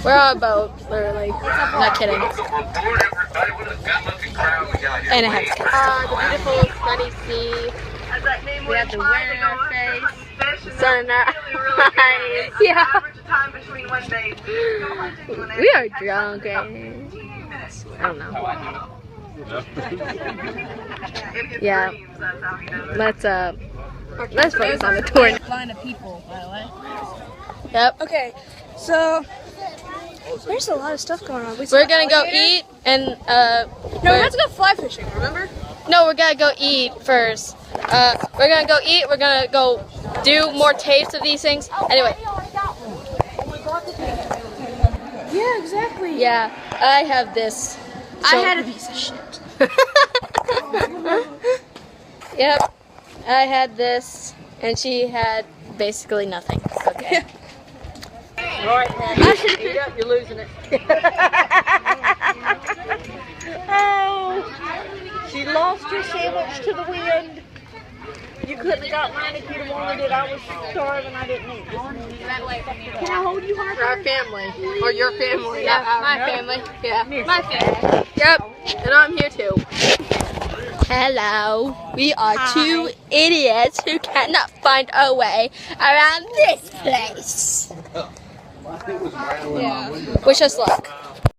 We're on a boat, literally. Not kidding. And it has the beautiful sunny sea. We have the wind in our face, sun in our eyes. Yeah. We are drunk, right? I don't know. Yeah. Let's focus on the tour. Line of people, by the way. Yep. Okay, so there's a lot of stuff going on. We're gonna go eat and No, we're about to go fly fishing. Remember? No, we're gonna go eat first. We're gonna go eat. We're gonna go do more tapes of these things. Anyway. Yeah, exactly. Yeah, I have this. I had a piece of shit. Yep, I had this, and she had basically nothing. Okay. All right, Patty, eat up, you're losing it. Oh, she lost her sandwich to the wind. You couldn't have got mine if you'd have wanted it. I was starving, I didn't eat. Can I hold you, Harper? For our family, or your family. Yeah, my family. Yeah, my family. Yep, and I'm here too. Hello, we are two idiots who cannot find a way around this place. Yeah. Wish us luck.